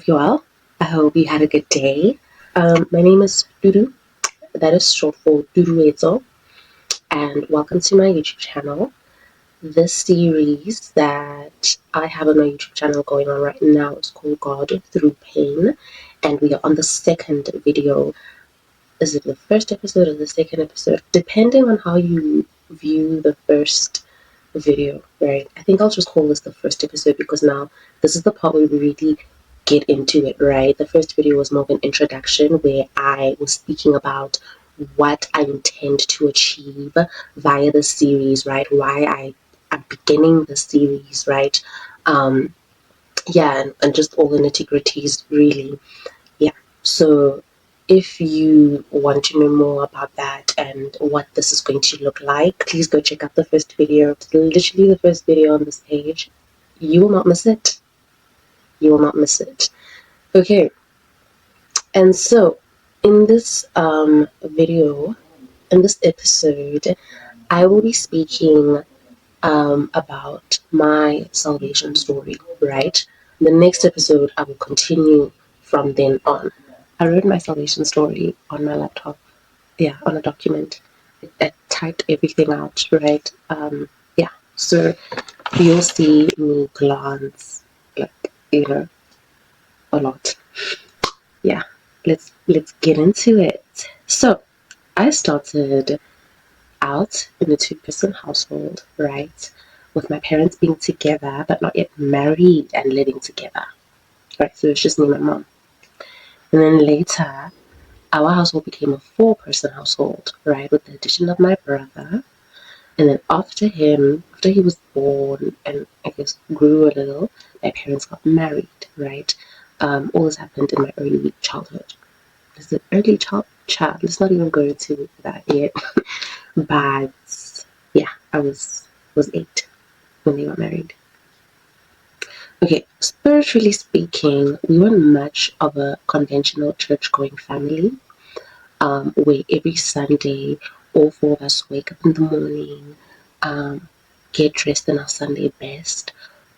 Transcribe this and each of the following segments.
hope you're well. I hope you had a good day. My name is Dudu, that is short for Dudu, and welcome to my YouTube channel. This series that I have on my YouTube channel going on right now is called God Through Pain, and we are on the second video. Is it the first episode or the second episode? Depending on how you view the first video, right? I think I'll just call this the first episode because now this is the part where we really get into it, right? The first video was more of an introduction where I was speaking about what I intend to achieve via the series, right? Why I am beginning the series, right? Um, yeah, and just all the nitty-gritties, really. Yeah. So if you want to know more about that and what this is going to look like, please go check out the first video. It's literally the first video on this page. You will not miss it. You will not miss it. Okay. And so in this video, in this episode, I will be speaking about my salvation story, right? The next episode, I will continue from then on. I wrote my salvation story on my laptop, yeah, on a document. I typed everything out, right? Yeah, so you'll see me glance, like, a lot. Yeah, let's get into it. So, I started out in a two-person household, right? With my parents being together but not yet married and living together. Right, so it's just me and my mom. And then later, our household became a four-person household, right, with the addition of my brother. And then after he was born and I guess grew a little, my parents got married, right? All this happened in my early childhood. Is it early child? Let's not even go into that yet. But yeah, I was 8 when they got married. Okay, spiritually speaking, we weren't much of a conventional church-going family, where every Sunday all four of us wake up in the morning, get dressed in our Sunday best,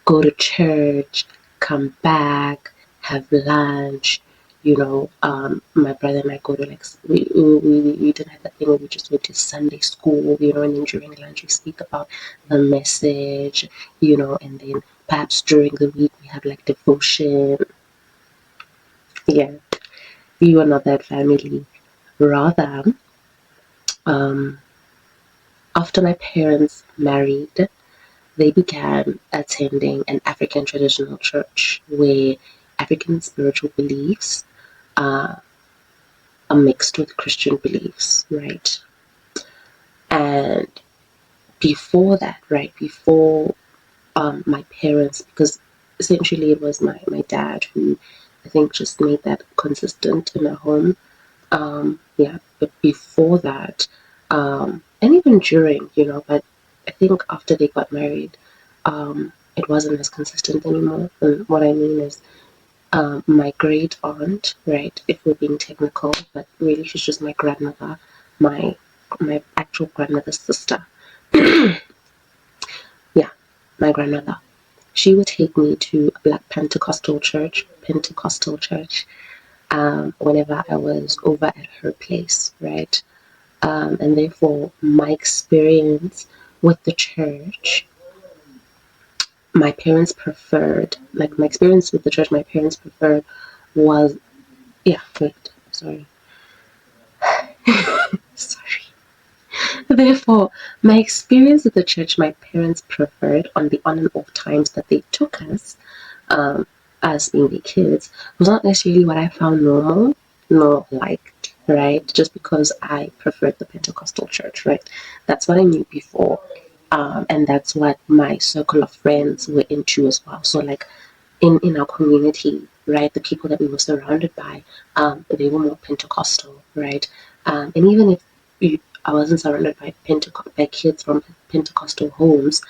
go to church, come back, have lunch. My brother and I go to we didn't have that thing where we just went to Sunday school, and then during lunch we speak about the message, and then perhaps during the week we have like devotion. Yeah, we were not that family. Rather, um, after my parents married, they began attending an African traditional church where African spiritual beliefs uh, are mixed with Christian beliefs, right? And before that, right, before my parents, because essentially it was my dad who I think just made that consistent in our home. Yeah, but before that, and even during, but I think after they got married, it wasn't as consistent anymore. And what I mean is, my great aunt, right? If we're being technical, but really she's just my grandmother, my my actual grandmother's sister. Yeah, my grandmother. She would take me to a Black Pentecostal church, whenever I was over at her place, right? And therefore, my experience with the church, my parents preferred, like my experience with the church, my parents preferred was, yeah, wait, sorry. Sorry. Therefore, my experience with the church, my parents preferred on the on and off times that they took us, um, as being the kids, was not necessarily what I found normal nor liked, right? Just because I preferred the Pentecostal church, right? That's what I knew before. And that's what my circle of friends were into as well. So, like, in our community, right, the people that we were surrounded by, they were more Pentecostal, right? And even if I wasn't surrounded by by kids from Pentecostal homes,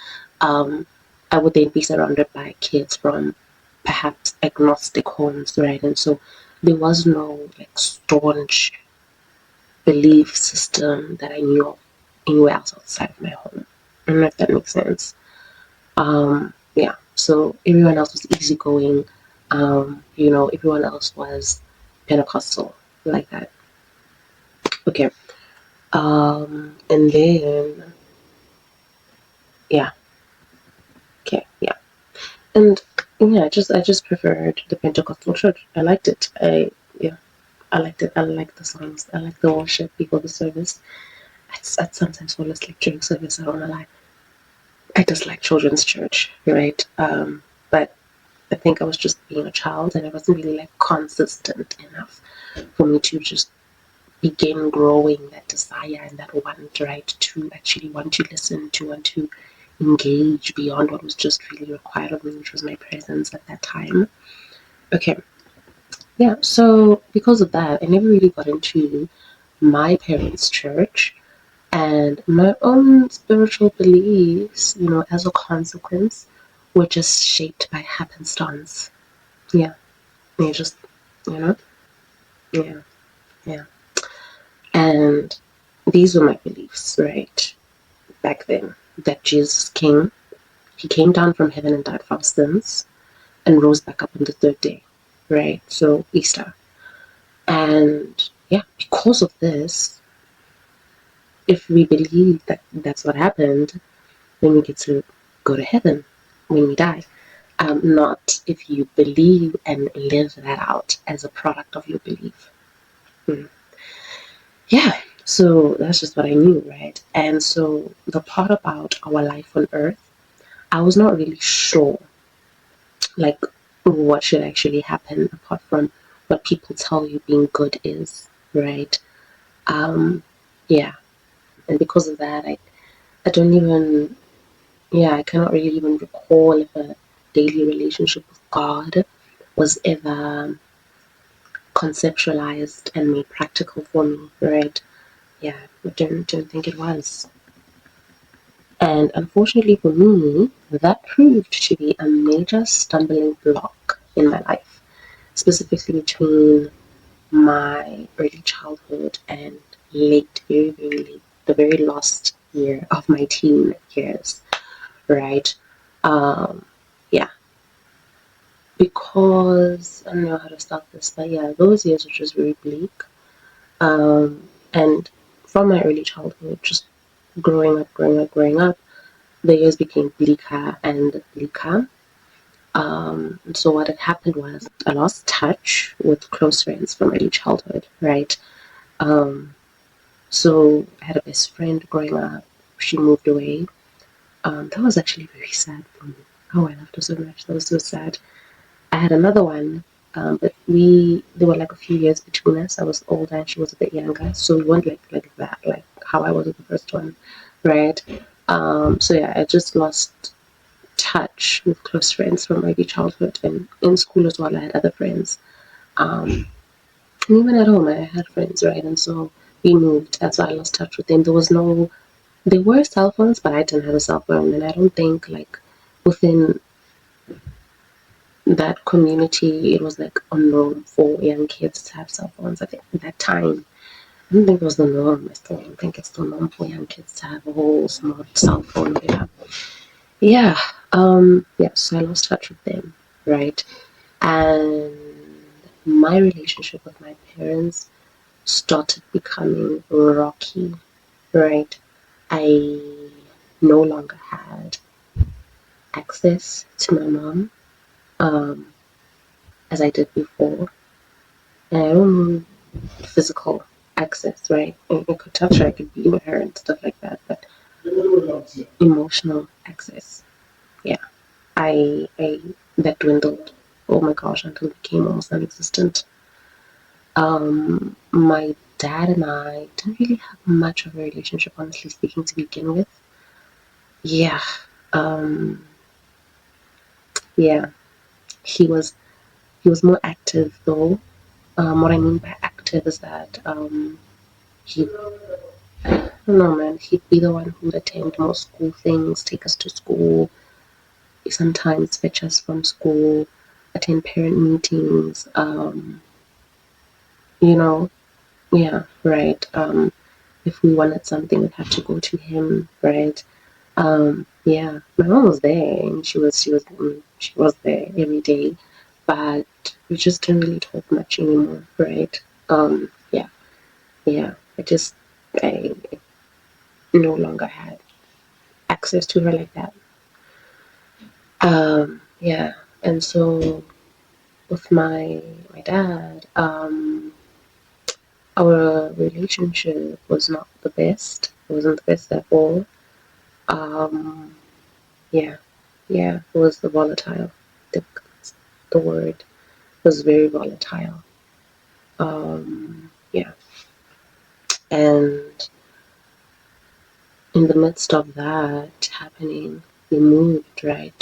I would then be surrounded by kids from perhaps agnostic homes, right? And so there was no like staunch belief system that I knew of anywhere else outside of my home. I don't know if that makes sense. Yeah, so everyone else was easygoing. Everyone else was Pentecostal, like that. Okay. And then, yeah, okay, yeah. And yeah, I just preferred the Pentecostal church. I liked it. Yeah, I liked it. I liked the songs. I liked the worship before the service. I'd sometimes fall asleep during service. I don't know lie. I just like children's church, right? But I think I was just being a child, and I wasn't really like consistent enough for me to just begin growing that desire and that want, right, to actually want to listen, to want to engage beyond what was just really required of me, which was my presence at that time. Okay, yeah, so because of that, I never really got into my parents' church and my own spiritual beliefs, as a consequence, were just shaped by happenstance. Yeah, they just, you know, yeah, yeah. And these were my beliefs, right? Back then, that Jesus came. He came down from heaven and died for our sins and rose back up on the third day, right? So, Easter. And yeah, because of this, if we believe that that's what happened, then we get to go to heaven when we die. Not if you believe and live that out as a product of your belief. Hmm. Yeah, so that's just what I knew, right? And so the part about our life on earth, I was not really sure, like, what should actually happen apart from what people tell you being good is, right? Um, yeah, and because of that, I don't even, yeah, I cannot really even recall if a daily relationship with God was ever conceptualized and made practical for me, right? Yeah, I don't think it was. And unfortunately for me, that proved to be a major stumbling block in my life, specifically between my early childhood and late, very, very late, the very last year of my teen years, right? Um, yeah, because I don't know how to start this, but yeah, those years were just very bleak. And from my early childhood, just growing up, the years became bleaker and bleaker. So what had happened was I lost touch with close friends from early childhood, right? Um, so I had a best friend growing up. She moved away. That was actually very sad for me. Oh, I loved her so much. That was so sad. I had another one, but there were like a few years between us. I was older and she was a bit younger, so we weren't like that, like how I was with the first one, right? So yeah, I just lost touch with close friends from early childhood, and in school as well. I had other friends, and even at home, I had friends, right? And so we moved. That's why I lost touch with them. There were cell phones, but I didn't have a cell phone, and I don't think like within that community, it was like a norm for young kids to have cell phones. I think at that time, I don't think it was the norm. I still don't think it's the norm for young kids to have a whole smart cell phone. Yeah, yeah. Yeah. So I lost touch with them, right? And my relationship with my parents started becoming rocky, right? I no longer had access to my mom um, as I did before. And I don't mean physical access, right? I could touch her, I could be with her and stuff like that, but emotional access, yeah. I that dwindled. Oh my gosh, until it became almost non-existent. My dad and I didn't really have much of a relationship, honestly speaking, to begin with. Yeah, um, yeah. He was he was more active though. What I mean by active is that he I don't know, man. He'd be the one who would attend more school things, take us to school, sometimes fetch us from school, attend parent meetings. You know, yeah, right. If we wanted something, we'd have to go to him, right? Yeah, my mom was there, and she was there every day. but we just didn't really talk much anymore, right? Yeah, yeah. I no longer had access to her like that. Yeah, and so with my dad, our relationship was not the best. It wasn't the best at all. Um, yeah, yeah, it was the volatile. The, the word was very volatile. Yeah, and in the midst of that happening, we moved, right?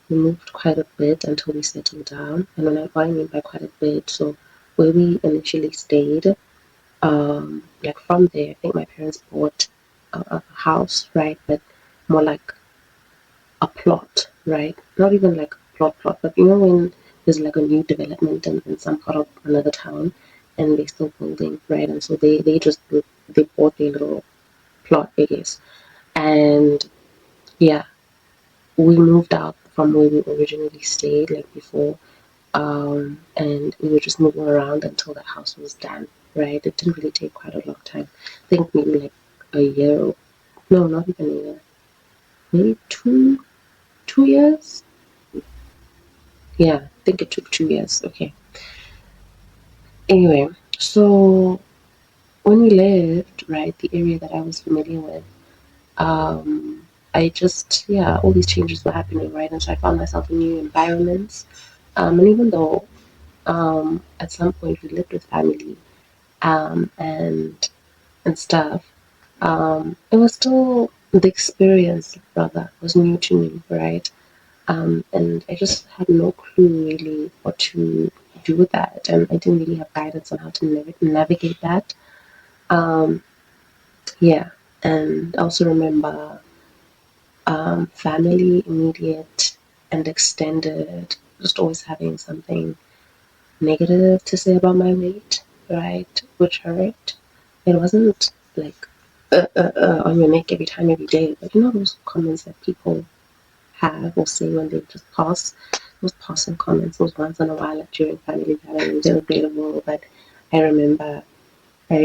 We moved quite a bit until we settled down. And what I mean by quite a bit, so where we initially stayed, like from there, I think my parents bought a house, right? But more like a plot, right? Not even like a plot, but you know when there's like a new development in some part of another town and they're still building, right? And so they just they bought their little plot, I guess. And yeah, we moved out from where we originally stayed, like before, and we were just moving around until the house was done, right? It didn't really take quite a long time. I think maybe like a year, no, not even a year, maybe 2 years. Yeah, I think it took 2 years. Okay. Anyway, so when we left, right, the area that I was familiar with, I just, yeah, all these changes were happening, right? And so I found myself in new environments. And even though at some point we lived with family um, and and stuff, it was still the experience rather was new to me, right? And I just had no clue really what to do with that, and I didn't really have guidance on how to navigate that. Um, yeah, and I also remember family, immediate and extended, just always having something negative to say about my weight, right? Which hurt. It wasn't like on your neck every time, every day, but you know those comments that people have or say when they just pass, those passing comments, those once in a while like during family gatherings, they're relatable. But I remember, I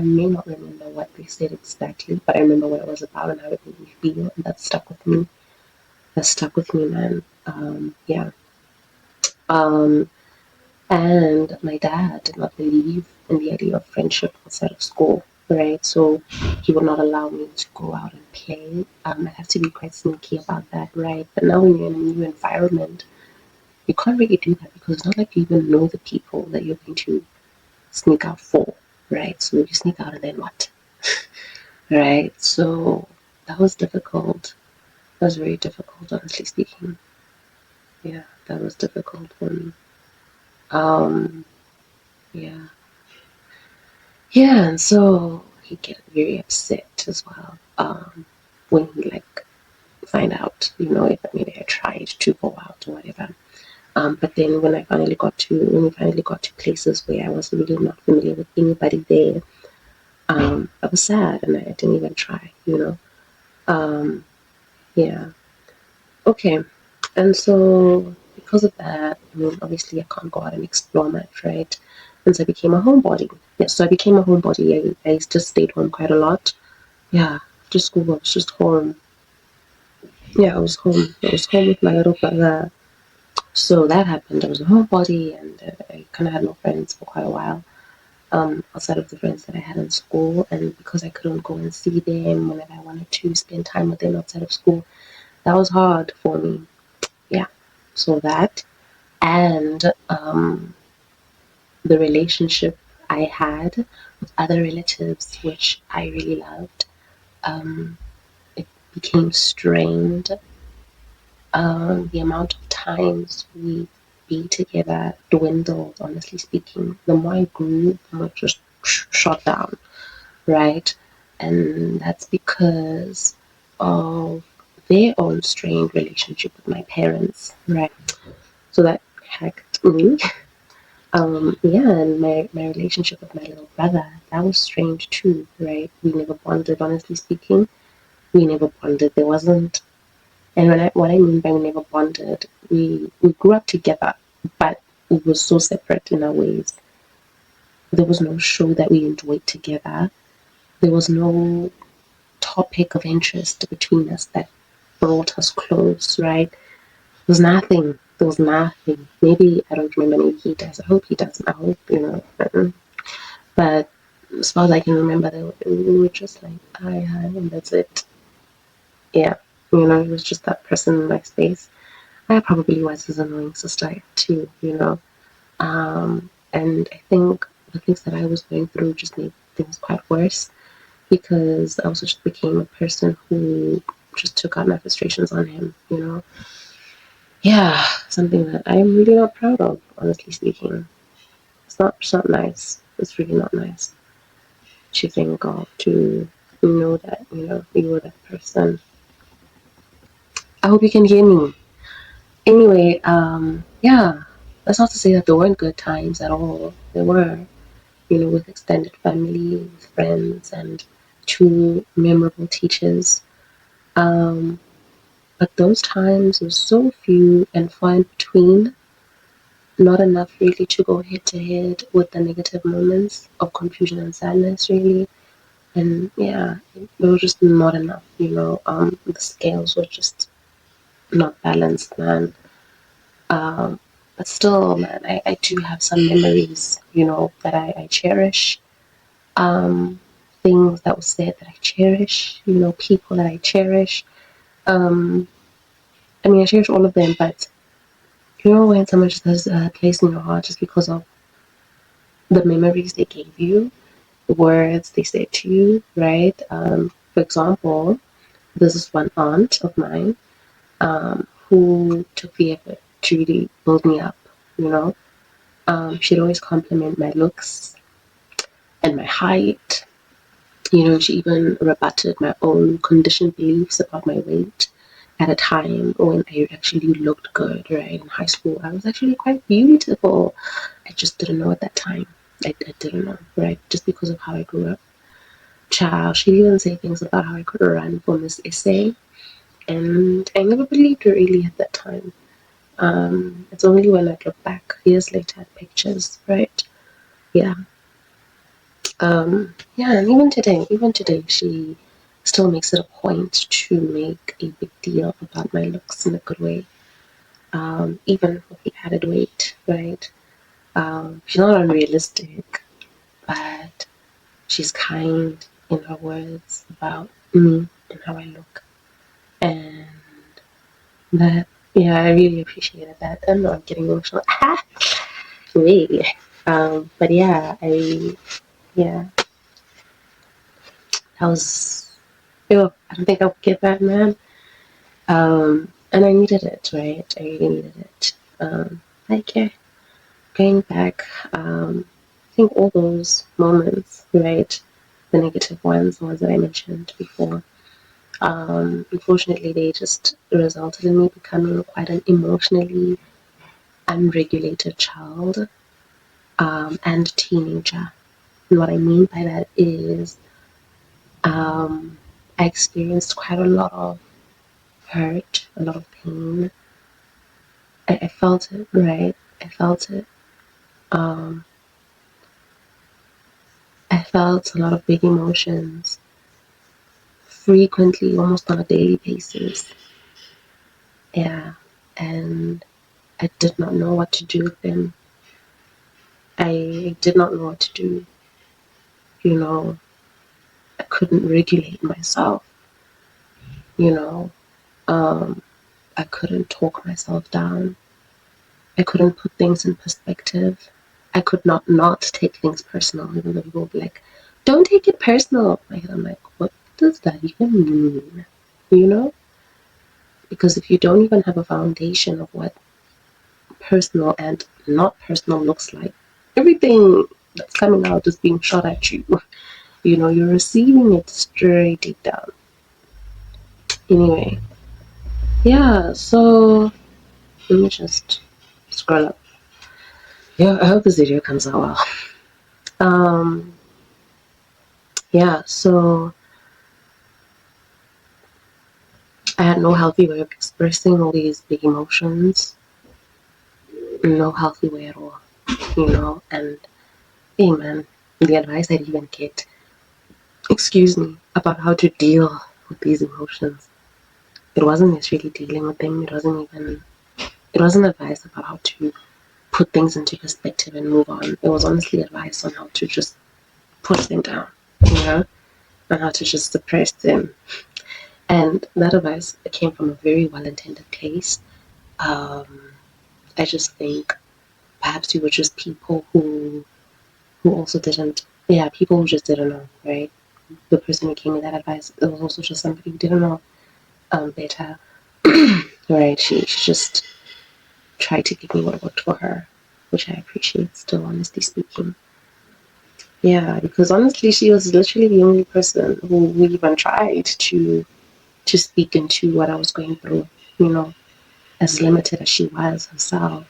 may not remember what they said exactly, but I remember what it was about and how it made me feel, and that stuck with me. That stuck with me, man. Yeah. Um, And my dad did not believe in the idea of friendship outside of school, right? So he would not allow me to go out and play. I have to be quite sneaky about that, right? But now when you're in a new environment, you can't really do that because it's not like you even know the people that you're going to sneak out for, right? So you sneak out and then what, right? So that was difficult. That was very difficult, honestly speaking. Yeah, that was difficult for me. Um, yeah. Yeah, and so he get very upset as well when he like find out, you know, if maybe I tried to go out or whatever. But then when we finally got to places where I was really not familiar with anybody there, I was sad and I didn't even try, you know. Um, yeah, okay. And so because of that, I mean, obviously I can't go out and explore much, right? And so I became a homebody. Yeah, so I became a homebody. I just stayed home quite a lot. Yeah, just school. I was just home. Yeah, I was home. I was home with my little brother. So that happened. I was a homebody, and I kind of had no friends for quite a while. Outside of the friends that I had in school, and because I couldn't go and see them whenever I wanted to spend time with them outside of school, that was hard for me. Yeah. So that and the relationship I had with other relatives, which I really loved, um, it became strained. The amount of times we be together dwindled, honestly speaking. The more I grew, the more it just shot down, right? And that's because of their own strained relationship with my parents, right? So that hacked me. Yeah, and my relationship with my little brother, that was strained too, right? We never bonded, honestly speaking. We never bonded. There wasn't And what I mean by we never bonded, we grew up together, but we were so separate in our ways. There was no show that we enjoyed together. There was no topic of interest between us that brought us close, right? There was nothing. There was nothing. Maybe I don't remember. Maybe he does. I hope he doesn't. I hope But as far as I can remember, we were just like hi, and that's it. Yeah, it was just that person in my space. I probably was his annoying sister too. And I think the things that I was going through just made things quite worse because I also just became a person who just took out my frustrations on him. Yeah, something that I'm really not proud of, honestly speaking. It's not nice. It's really not nice to think of, to know that, you were that person. I hope you can hear me. Anyway, yeah, that's not to say that there weren't good times at all. There were, with extended family, with friends, and two memorable teachers. Um, but those times were so few and far in between, not enough really to go head to head with the negative moments of confusion and sadness, really. And yeah, it was just not enough. The scales were just not balanced, man. Um, but still, man, I do have some memories, that I cherish. Um, things that were said that I cherish, people that I cherish. Um, I mean, I cherish all of them, but when someone just has a place in your heart just because of the memories they gave you, the words they said to you, right? For example, there's this one aunt of mine who took the effort to really build me up, you know. She'd always compliment my looks and my height. She even rebutted my own conditioned beliefs about my weight at a time when I actually looked good, right? In high school, I was actually quite beautiful. I just didn't know at that time. I didn't know, right? Just because of how I grew up. Child, she even say things about how I could run for Miss Essay, and I never believed her really at that time. It's only when I look back years later at pictures, right? Yeah. Yeah, and even today, she still makes it a point to make a big deal about my looks in a good way. Even with the added weight, right? She's not unrealistic, but she's kind in her words about me and how I look. And that, yeah, I really appreciated that. I know I'm getting emotional. Wait. But yeah, yeah, that was, I don't think I'll get that, man. And I needed it, right? I really needed it. Like, yeah, going back, I think all those moments, right? The negative ones, the ones that I mentioned before, unfortunately, they just resulted in me becoming quite an emotionally unregulated child, and teenager. And what I mean by that is, um, I experienced quite a lot of hurt, a lot of pain. I felt it, right? I felt it. Um, I felt a lot of big emotions frequently, almost on a daily basis. Yeah. And I did not know what to do with them. I did not know what to do. You know, I couldn't regulate myself. You know, um, I couldn't talk myself down. I couldn't put things in perspective. I could not take things personal, even though people would be like, "Don't take it personal." I'm like, what does that even mean? You know? Because if you don't even have a foundation of what personal and not personal looks like, everything that's coming out is being shot at you. You're receiving it straight deep down. Anyway, yeah, so let me just scroll up. Yeah, I hope this video comes out well. Um, yeah, so I had no healthy way of expressing all these big emotions, no healthy way at all, And hey, man, the advice I even get, excuse me, about how to deal with these emotions, it wasn't necessarily dealing with them. It wasn't advice about how to put things into perspective and move on. It was honestly advice on how to just push them down, you know, and how to just suppress them. And that advice came from a very well-intended place. Um, I just think perhaps we were just people who also didn't, yeah, people who just didn't know, right? The person who gave me that advice, it was also just somebody who didn't know better, right? She just tried to give me what worked for her, which I appreciate still, honestly speaking. Yeah, because honestly, she was literally the only person who even tried to speak into what I was going through, you know, as limited as she was herself.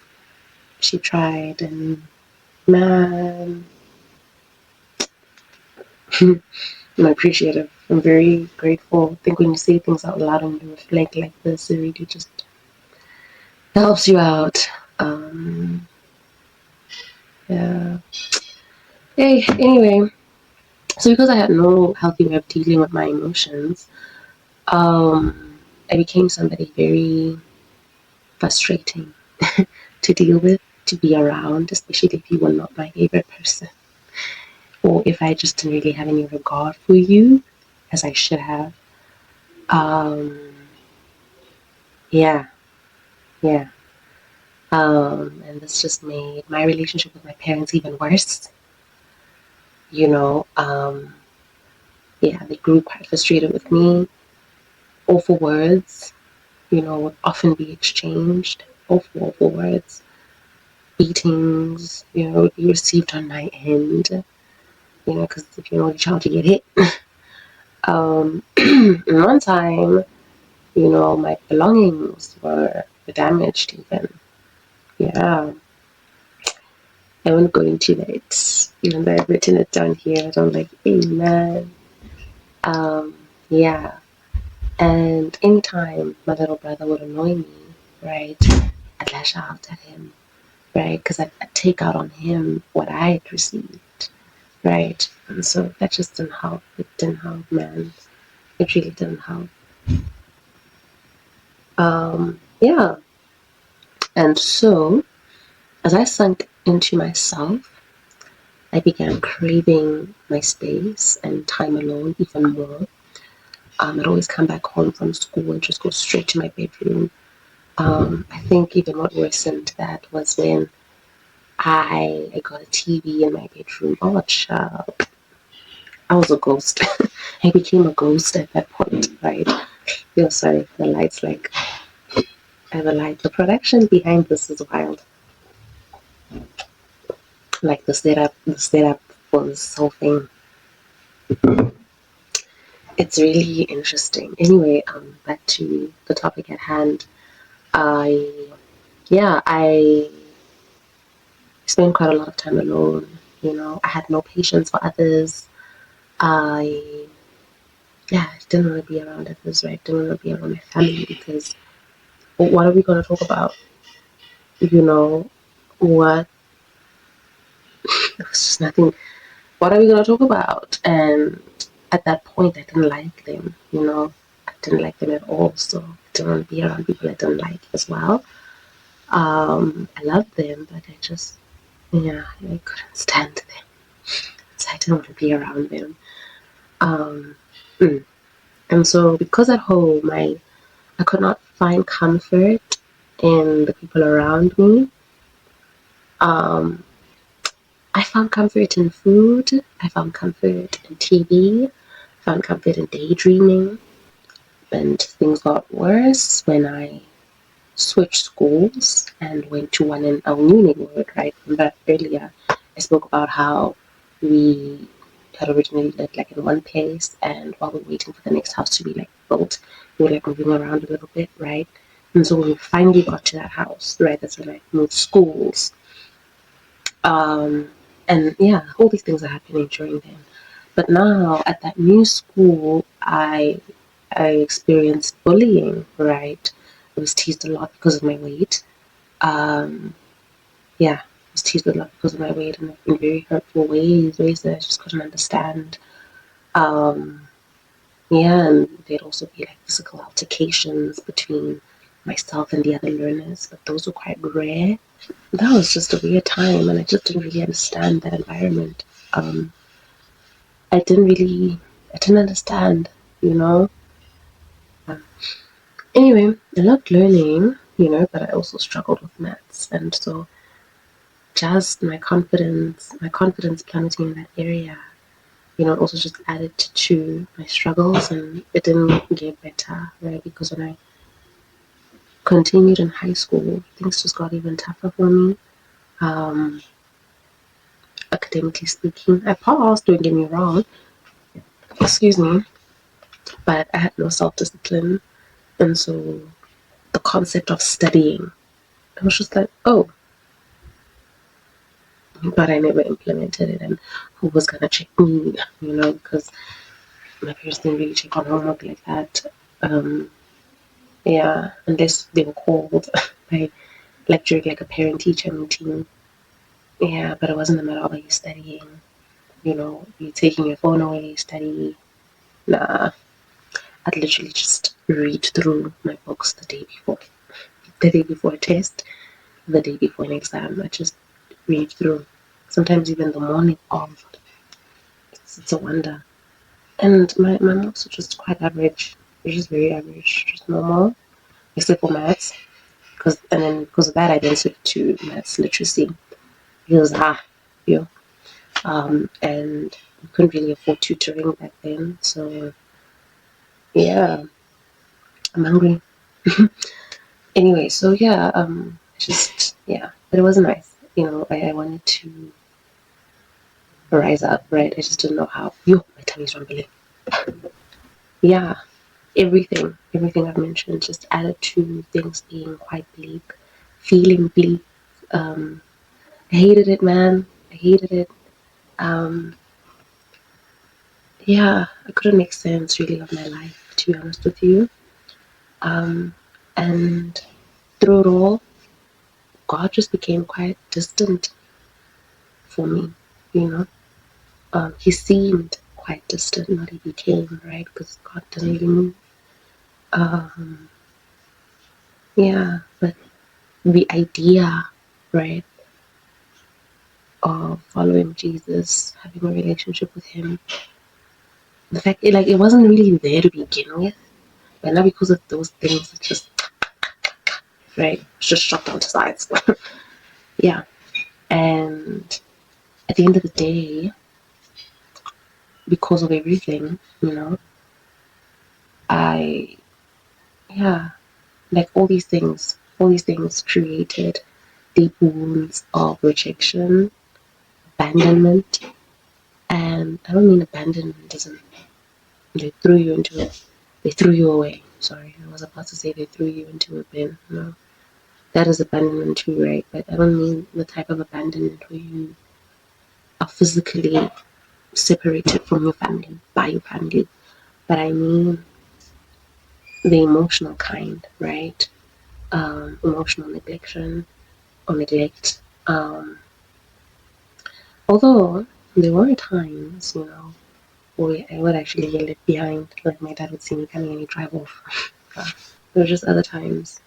She tried, and man, I'm appreciative. I'm very grateful. I think when you say things out loud and you reflect like this, it really just helps you out. Yeah. Hey, anyway, so because I had no healthy way of dealing with my emotions, I became somebody very frustrating to deal with, to be around, especially if you were not my favorite person, or if I just didn't really have any regard for you, as I should have. Um, yeah, yeah. And this just made my relationship with my parents even worse. You know, yeah, they grew quite frustrated with me. Awful words, would often be exchanged. Awful, awful words. Beatings, would be received on my end. Because if you're an only child, you get hit. One time, my belongings were damaged even. Yeah, I won't go into that. Even though I've written it down here, I don't like, hey man. Yeah. And anytime my little brother would annoy me, right, I'd lash out at him, right, because I'd take out on him what I had received, right. And so that just didn't help. It didn't help, man. It really didn't help. Yeah. And so as I sunk into myself, I began craving my space and time alone even more. I'd always come back home from school and just go straight to my bedroom. I think even what worsened that was when I got a TV in my bedroom. Oh, child. I was a ghost. I became a ghost at that point, right? Yo, sorry, the lights, like, I the light. The production behind this is wild. Like, the setup for this whole thing. It's really interesting. Anyway, back to the topic at hand. I, yeah, I spent quite a lot of time alone. I had no patience for others. I Yeah, I didn't want to be around others, right? Didn't want to be around my family because what are we going to talk about? You know, what? There was just nothing. What are we going to talk about? And at that point, I didn't like them, I didn't like them at all. So I didn't want to be around people I didn't like as well. I loved them, but yeah, I couldn't stand them. So I didn't want to be around them. Um, mm. And so because at home, I could not find comfort in the people around me. Um, I found comfort in food. I found comfort in TV. I found comfort in daydreaming. And things got worse when I switched schools and went to one in our new neighborhood, right? Remember earlier, I spoke about how we had originally lived like in one place, and while we were waiting for the next house to be like built, we were like moving around a little bit, right? And so when we finally got to that house, right, that's when I moved schools. Um, and yeah, all these things are happening during then. But now at that new school, I experienced bullying, right? I was teased a lot because of my weight. Um, yeah, I was teased a lot because of my weight and in very hurtful ways that I just couldn't understand. Um, yeah, and there'd also be like physical altercations between myself and the other learners, but those were quite rare. That was just a weird time, and I just didn't really understand that environment. Um, I didn't understand, you know. Um, anyway, I loved learning, but I also struggled with maths, and so just my confidence plummeting in that area, also just added to my struggles, and it didn't get better, right? Because when I continued in high school, things just got even tougher for me. Um, Academically speaking, I passed. Don't get me wrong, excuse me, but I had no self discipline, and so the concept of studying, I was just like, oh, but I never implemented it, and who was gonna check me, because my parents didn't really check on homework like that. Um, yeah, unless they were called by like during like a parent teacher meeting. Yeah, but it wasn't a matter of are you studying, you taking your phone away, study. Nah, I'd literally just read through my books the day before a test, the day before an exam. I just read through. Sometimes even the morning of. It's a wonder. And my marks were just quite average. They're just very average, just normal, except for maths. Because of that, I then switched to maths literacy. Because you and we couldn't really afford tutoring back then. So yeah, I'm hungry. Anyway, so yeah, just yeah, but it was nice. I wanted to rise up, right? I just didn't know how. Yo, my tummy's rumbling. Yeah, everything I've mentioned just added to things being quite bleak, feeling bleak. Um, I hated it, man. I hated it. Um, yeah, I couldn't make sense really of my life, to be honest with you. And through it all, God just became quite distant for me, you know. He seemed quite distant, not he became, right? Because God doesn't really move. Um, yeah, but the idea, right, of following Jesus, having a relationship with Him, the fact, it wasn't really there to begin with, but now because of those things, it's just, right, it's just shot down to sides. Yeah, and at the end of the day, because of everything, I, yeah, like all these things created deep wounds of rejection, abandonment, and I don't mean abandonment as in they threw you into it, they threw you away. Sorry, I was about to say they threw you into a bin. No, that is abandonment too, right? But I don't mean the type of abandonment where you are physically separated from your family, by your family, but I mean the emotional kind, right? Emotional neglection or neglect. Although there were times, where I would actually get left behind. Like my dad would see me coming and he'd drive off. There were just other times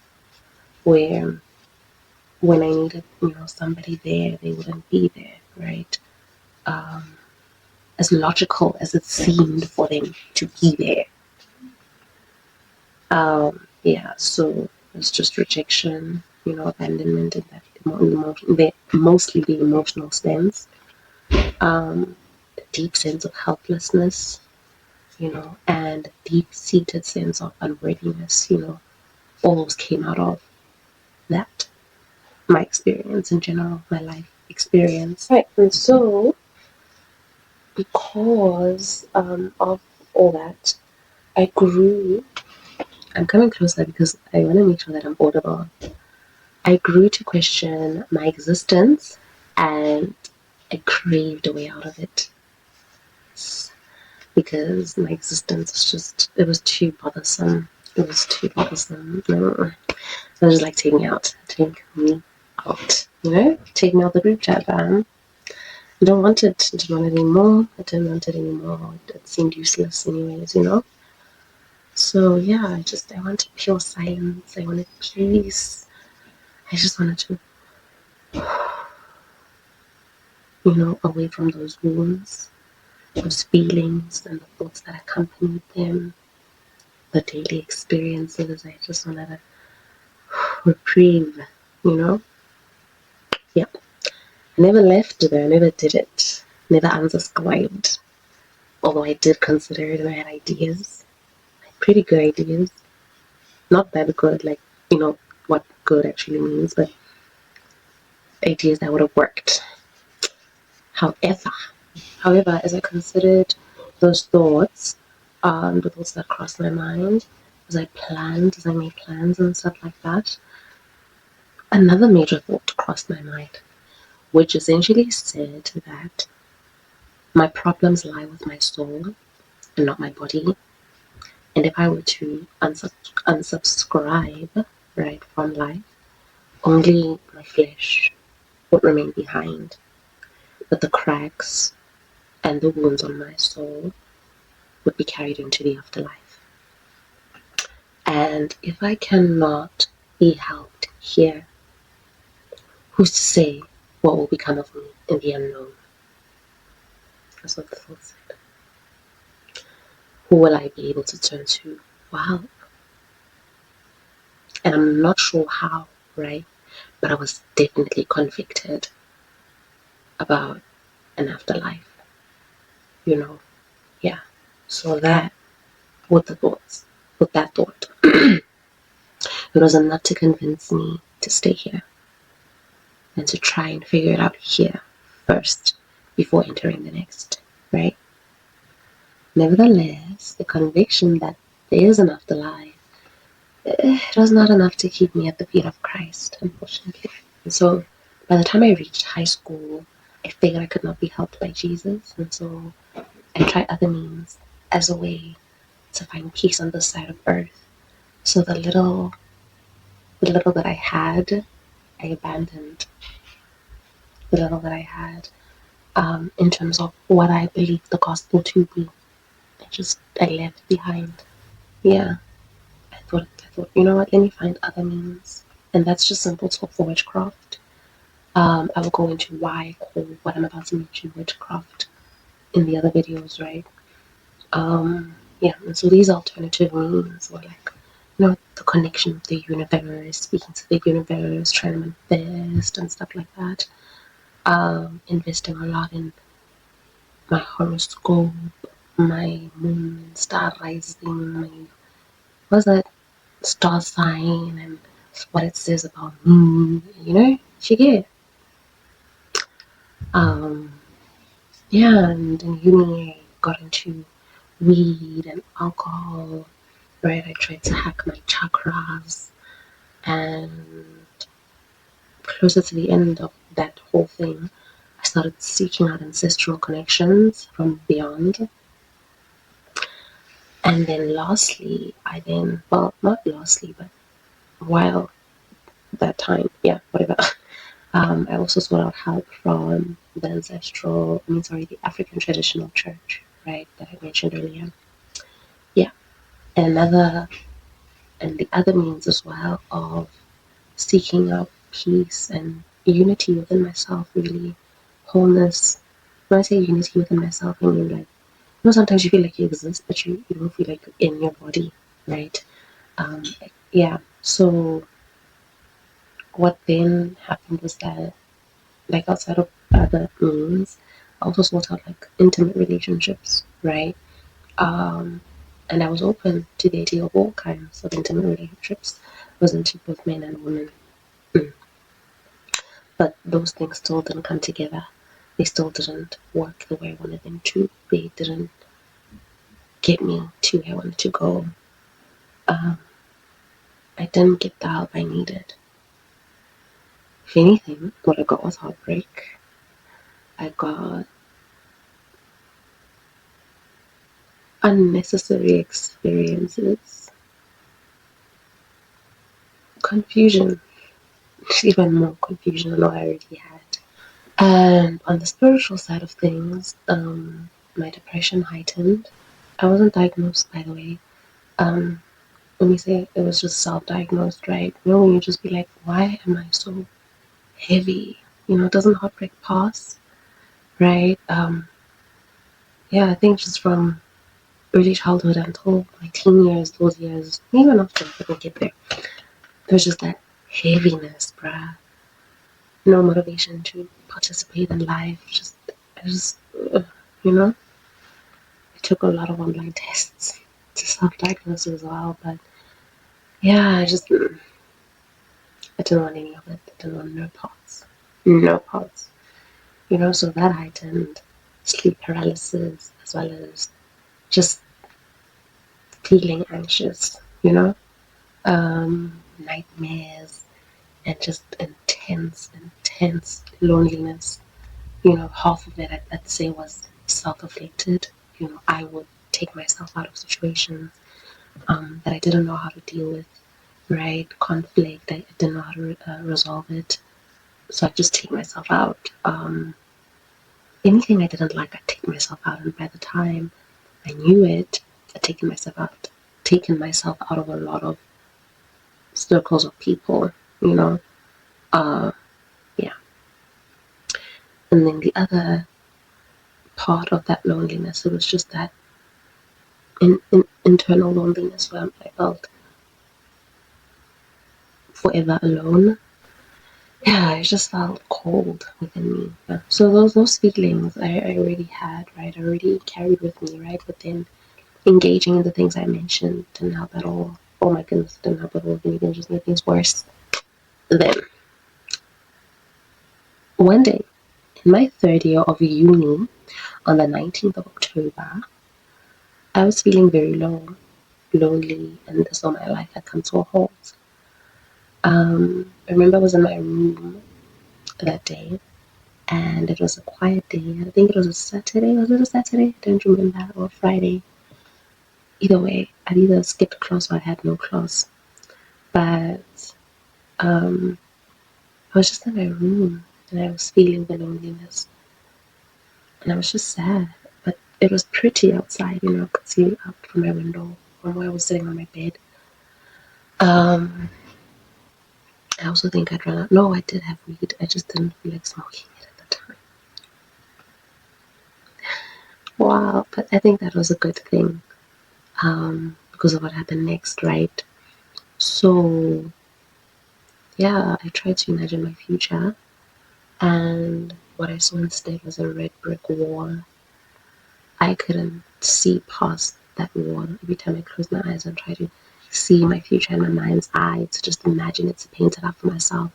where when I needed, somebody there, they wouldn't be there, right? Um, as logical as it seemed for them to be there. Yeah, so it's just rejection, abandonment in that mostly the emotional sense. A deep sense of helplessness, and a deep-seated sense of unworthiness, all those came out of that. My experience in general, my life experience. Right, and so because of all that, I grew. I'm coming closer because I want to make sure that I'm audible. I grew to question my existence and I craved a way out of it. because my existence was just, it was too bothersome. It was too bothersome. No. So just like, take me out. Take me out. You know? Take me out the group chat, fam. I don't want it. I don't want it anymore. I don't want it anymore. It seemed useless anyways, you know? So yeah, I wanted pure silence. I wanted peace. I just wanted to, away from those wounds, those feelings and the thoughts that accompanied them, the daily experiences. I just wanted to reprieve, you know? Yeah. I never left there. I never did it. Never unsubscribed. Although I did consider it and I had ideas. Pretty good ideas. Not that good, like, what good actually means, but ideas that would have worked. However, as I considered those thoughts, the thoughts that crossed my mind, as I made plans and stuff like that, another major thought crossed my mind, which essentially said that my problems lie with my soul and not my body. And if I were to unsubscribe, right, from life, only my flesh would remain behind, but the cracks and the wounds on my soul would be carried into the afterlife. And if I cannot be helped here, who's to say what will become of me in the unknown? That's what the thought said. Who will I be able to turn to for help? And I'm not sure how, right? But I was definitely convicted about an afterlife, you know? Yeah. So that, with that thought, it was enough to convince me to stay here and to try and figure it out here first before entering the next, right? Nevertheless, the conviction that there is an afterlife, it was not enough to keep me at the feet of Christ, unfortunately. And so by the time I reached high school, I figured I could not be helped by Jesus, and so I tried other means as a way to find peace on this side of earth. So the little that I had, I abandoned. The little that I had, in terms of what I believed the gospel to be, I left behind. Yeah, I thought, you know what? Let me find other means, and that's just simple talk for witchcraft. I will go into why I call what I'm about to mention witchcraft in the other videos, right? Yeah, and so these alternative means were like, the connection with the universe, speaking to the universe, trying to manifest and stuff like that. Investing a lot in my horoscope, my moon and star rising, my what's that star sign and what it says about me, she get. Um, yeah, and in uni I got into weed and alcohol, right? I tried to hack my chakras, and closer to the end of that whole thing, I started seeking out ancestral connections from beyond. And then lastly, well, not lastly, but while that time, yeah, whatever, I also sought out help from the African traditional church, right, that I mentioned earlier. Yeah, and the other means as well of seeking out peace and unity within myself, really, wholeness. When I say unity within myself, I mean, like, sometimes you feel like you exist, but you don't feel like you're in your body, right? Um, yeah. So what then happened was that, like, outside of other means, I also sought out like intimate relationships, right? Um, and I was open to the idea of all kinds of intimate relationships. I was into both men and women. Mm. But those things still didn't come together. They still didn't work the way I wanted them to. They didn't get me to where I wanted to go. Um, I didn't get the help I needed. If anything, what I got was heartbreak. I got unnecessary experiences, confusion, even more confusion than what I already had. And on the spiritual side of things, my depression heightened. I wasn't diagnosed, by the way. Um, when we say it was just self-diagnosed, right? You know, when you just be like, why am I so heavy? You know, doesn't heartbreak pass, right? Yeah, I think just from early childhood until my teen years, those years, even after I couldn't get there, there's just that heaviness, bruh. No motivation to participate in life. I just, you know, I took a lot of online tests to self-diagnose as well, but yeah, I didn't want any of it. I didn't want no parts, no parts. You know, so that heightened sleep paralysis as well as just feeling anxious. You know, nightmares and just intense loneliness. You know, half of it I'd say was self-inflicted. You know, I would take myself out of situations that I didn't know how to deal with, right? Conflict, I didn't know how to resolve it. So I'd just take myself out. Anything I didn't like, I'd take myself out. And by the time I knew it, I'd taken myself out of a lot of circles of people, you know. Uh, yeah. And then the other part of that loneliness, it was just that internal loneliness where I felt forever alone. Yeah, I just felt cold within me. Yeah. So those feelings I already had, right? I already carried with me, right? But then engaging in the things I mentioned didn't help at all. Oh my goodness, it didn't help at all. It even just made things worse. Then one day in my third year of uni, on the 19th of October, I was feeling very low, lonely, and as though my life had come to a halt. I remember I was in my room that day, and it was a quiet day. I think it was a Saturday. Was it a Saturday? I don't remember. Or a Friday. Either way, I'd either skipped class or I had no class. But um, I was just in my room, and I was feeling the loneliness, and I was just sad. But it was pretty outside. You know, I could see out from my window from where I was sitting on my bed. Um, I also think I'd run out. No, I did have weed. I just didn't feel like smoking it at the time. Wow, but I think that was a good thing because of what happened next, right? So, yeah, I tried to imagine my future, and what I saw instead was a red brick wall. I couldn't see past that wall. Every time I closed my eyes and tried to see my future in my mind's eye, to just imagine it, to paint it out for myself,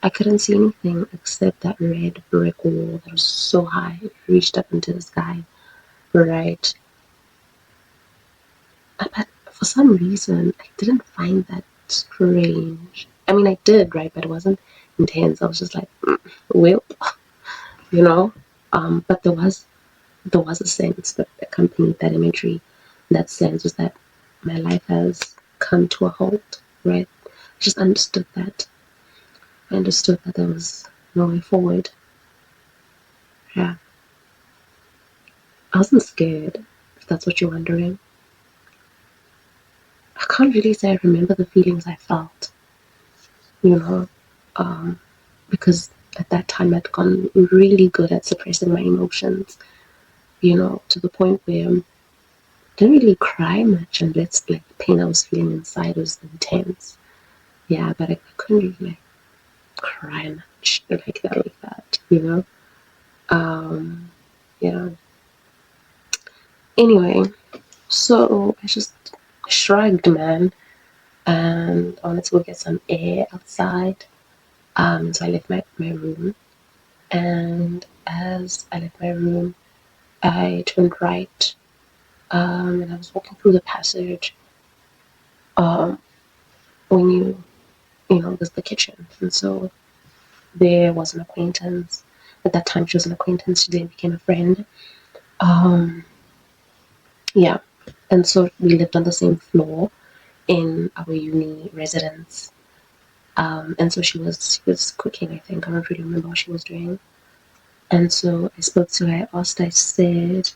I couldn't see anything except that red brick wall that was so high, it reached up into the sky, right? But for some reason, I didn't find that strange. I mean, I did, right? But it wasn't intense. I was just like, well, you know. But there was a sense that accompanied that imagery. That sense was that my life has come to a halt, right? I just understood that. I understood that there was no way forward. Yeah, I wasn't scared. If that's what you're wondering, I can't really say I remember the feelings I felt. You know, um, because at that time I'd gone really good at suppressing my emotions, you know, to the point where I didn't really cry much unless like the pain I was feeling inside was intense. Yeah, but I couldn't really like cry much like that, you know. Um, yeah. Anyway, so I just shrugged, man, and I wanted to go get some air outside. So I left my room, and as I left my room, I turned right, and I was walking through the passage. Um, when you know, there's the kitchen, and so there was an acquaintance. At that time, she was an acquaintance. She then became a friend. Um, Yeah. And so we lived on the same floor in our uni residence. And so she was cooking, I think. I don't really remember what she was doing. And so I spoke to her, I asked, I said,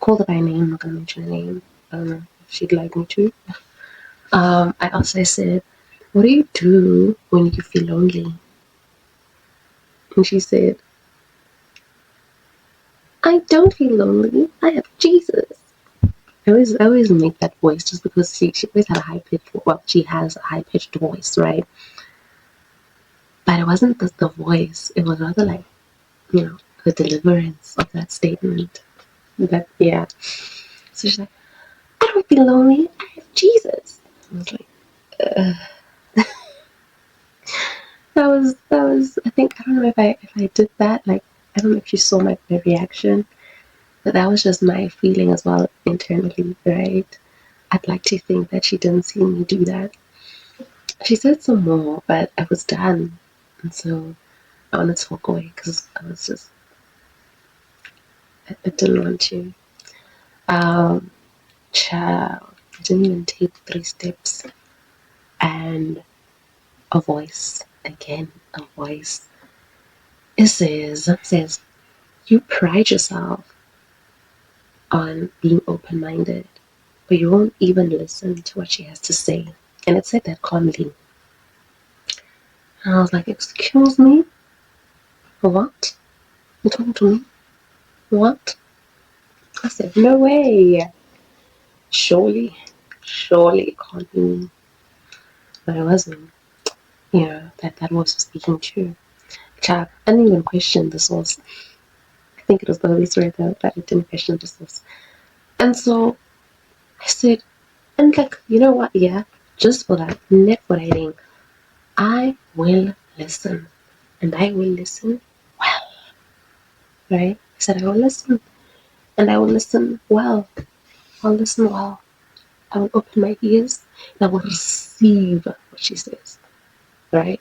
called her by name, I'm not gonna mention her name. I don't know if she'd like me to. I asked, I said, what do you do when you feel lonely? And she said, I don't feel lonely. I have Jesus. I always make that voice just because she always had a high pitched, well, she has a high pitched voice, right? But it wasn't just the voice, it was rather like, the deliverance of that statement. But yeah. So she's like, I don't feel lonely. I have Jesus. I was like, that was I think, I don't know if I did that, like, I don't know if she saw my reaction, but that was just my feeling as well internally, right? I'd like to think that she didn't see me do that. She said some more, but I was done. And so I wanted to walk away because I didn't want to. Um, Child, I didn't even take 3 steps. And a voice, again, a voice, it says, you pride yourself on being open minded, but you won't even listen to what she has to say. And it said that calmly. And I was like, excuse me? What? You talking to me? What? I said, no way. Surely it can't be me. But it wasn't. That was speaking true. Child, I didn't even question the source. I think it was the Holy Spirit though, but I didn't question the source. And so I said, and like, you know what? Yeah, just for that, net for writing, I will listen. And I will listen well, right? I said, I will listen. And I will listen well. I'll listen well. I will open my ears and I will receive what she says, right?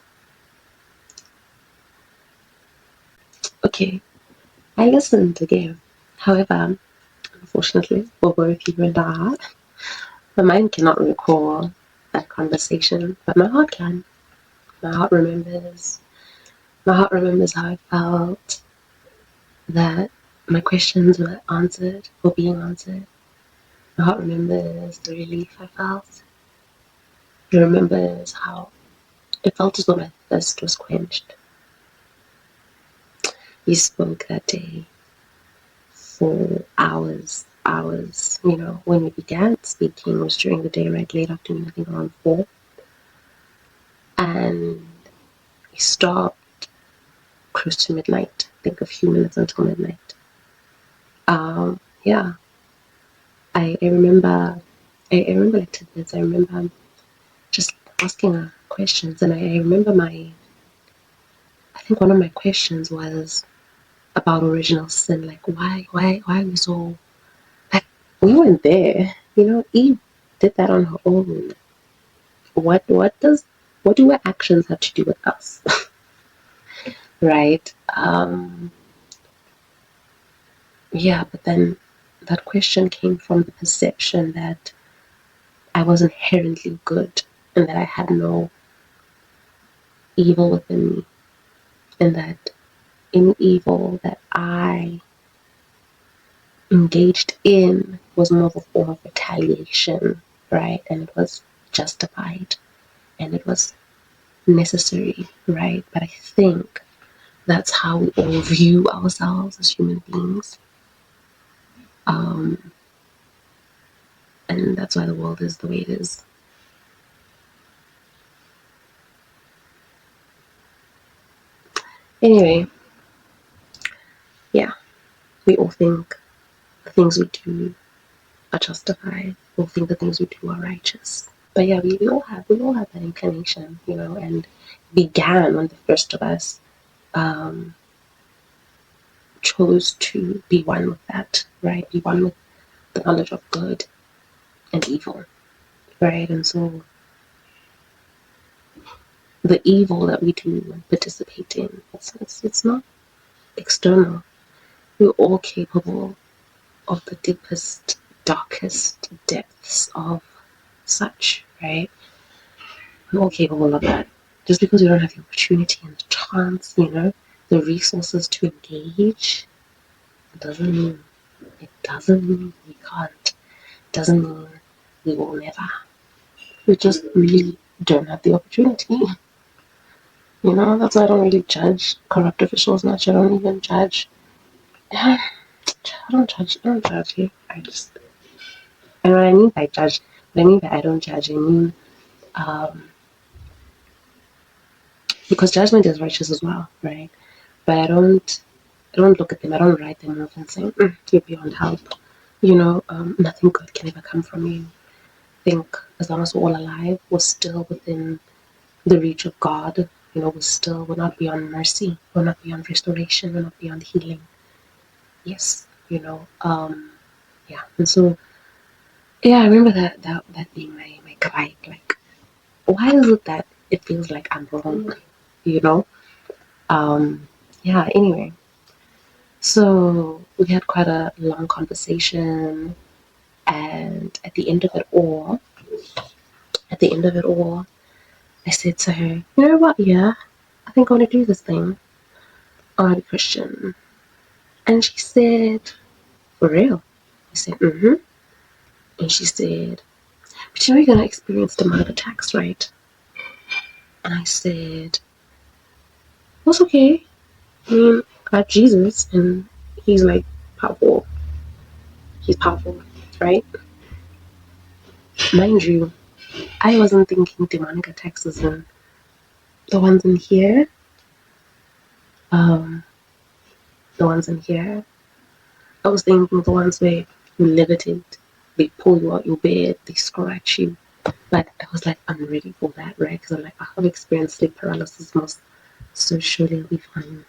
Okay, I listened again. However, unfortunately, for both you and I, my mind cannot recall that conversation, but my heart can. My heart remembers. My heart remembers how I felt, that my questions were answered or being answered. My heart remembers the relief I felt. It remembers how it felt as though my thirst was quenched. You spoke that day for hours. When we began speaking was during the day, right? Late afternoon, I think around 4. And we stopped close to midnight. I think a few minutes until midnight. Yeah. I remember I remember like tidbits. I remember just asking her questions, and I remember I think one of my questions was about original sin, like why are we so, like, we weren't there, Eve did that on her own. What do our actions have to do with us? Right? Yeah, but then that question came from the perception that I was inherently good and that I had no evil within me, and that any evil that I engaged in was more of a form of retaliation, right? And it was justified and it was necessary, right? But I think that's how we all view ourselves as human beings. Um, and that's why the world is the way it is. Anyway, yeah, we all think the things we do are justified. We all think the things we do are righteous. But yeah, we all have that inclination, and began when the first of us um, chose to be one with that, right? Be one with the knowledge of good and evil, right? And so the evil that we do and participate in, it's not external. We're all capable of the deepest. darkest depths of such, right? We're all capable of that. Just because we don't have the opportunity and the chance, the resources to engage, doesn't mean we can't. It doesn't mean we will never. We just really don't have the opportunity. That's why I don't really judge corrupt officials much. I don't even judge. I don't judge. I don't judge you. And what I mean by judge, what I mean by I don't judge, I mean, um, because judgment is righteous as well, right? But I don't look at them. I don't write them off and say, "You're beyond help." Nothing good can ever come from you. I think as long as we're all alive, we're still within the reach of God. We're not beyond mercy. We're not beyond restoration. We're not beyond healing. Yes, yeah. And so, yeah, I remember that being my gripe. Like, why is it that it feels like I'm wrong? You know? Yeah. Anyway, so we had quite a long conversation, and at the end of it all, I said to her, "You know what? Yeah, I think I want to do this thing. I want to be Christian." And she said, "For real?" I said, "Mm-hmm." And she said, "But you're gonna experience demonic attacks, right?" And I said, "That's okay. I mean, I got Jesus, and he's like powerful. He's powerful, right?" Mind you, I wasn't thinking demonic attacks as in the ones in here. Um, the ones in here. I was thinking the ones where you levitate, they pull you out your bed, they scratch you. But I was like, I'm ready for that, right? Because I'm like, I have experienced sleep paralysis most, so surely I'll be fine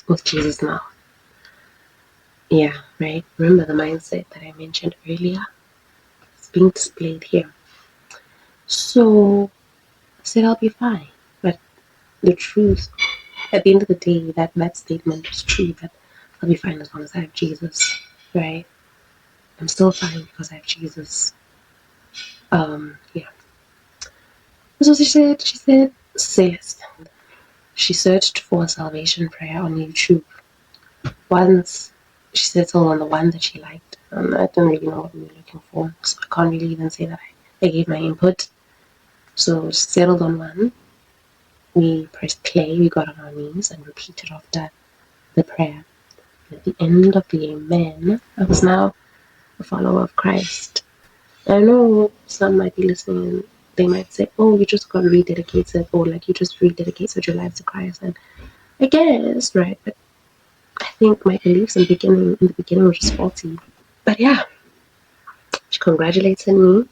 with Jesus now. Yeah, right? Remember the mindset that I mentioned earlier? It's being displayed here. So I said, I'll be fine. But the truth, at the end of the day, that statement was true that I'll be fine as long as I have Jesus, right? I'm still fine because I have Jesus. Yeah. So she said, Celeste. She searched for a salvation prayer on YouTube. Once she settled on the one that she liked. I didn't really know what we were looking for, so I can't really even say that I gave my input. So she settled on one. We pressed play, we got on our knees and repeated after the prayer. At the end of the Amen, I was now a follower of Christ. I know some might be listening and they might say, "Oh, you just got rededicated," or like you just rededicated your life to Christ. And I guess, right? But I think my beliefs in the beginning were just faulty. But yeah, she congratulated me,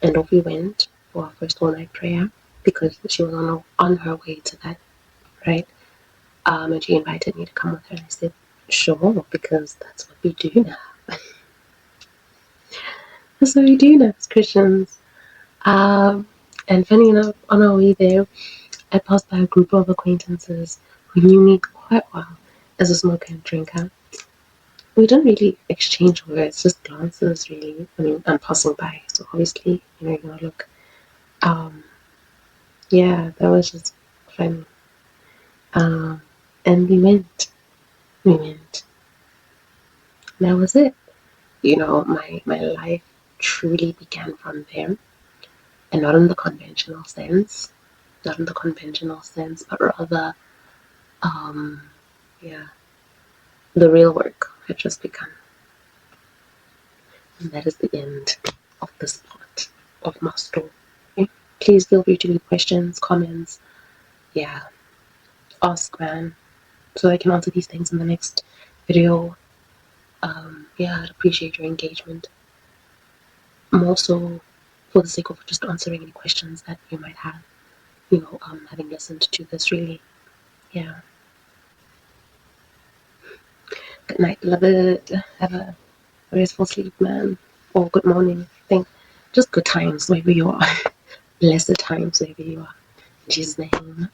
and off we went for our first all-night prayer because she was on her way to that, right? And she invited me to come with her, and I said, "Sure," because that's what we do now. That's what we do now as Christians. And funny enough, on our way there, I passed by a group of acquaintances who knew me quite well as a smoker and drinker. We didn't really exchange words, just glances, really. I mean, I'm passing by, so obviously, you're gonna look. Um, yeah, that was just funny. Um, and we went, and that was it. My life truly began from there, and not in the conventional sense, but rather, um, yeah, the real work had just begun. And that is the end of this part of my story. Please feel free to leave questions, comments, yeah, ask, man, so I can answer these things in the next video. Yeah, I'd appreciate your engagement. More so for the sake of just answering any questions that you might have, having listened to this, really. Yeah. Good night, beloved. Have a restful sleep, man. Or good morning. I think just good times wherever you are. Blessed times wherever you are. In Jesus' name.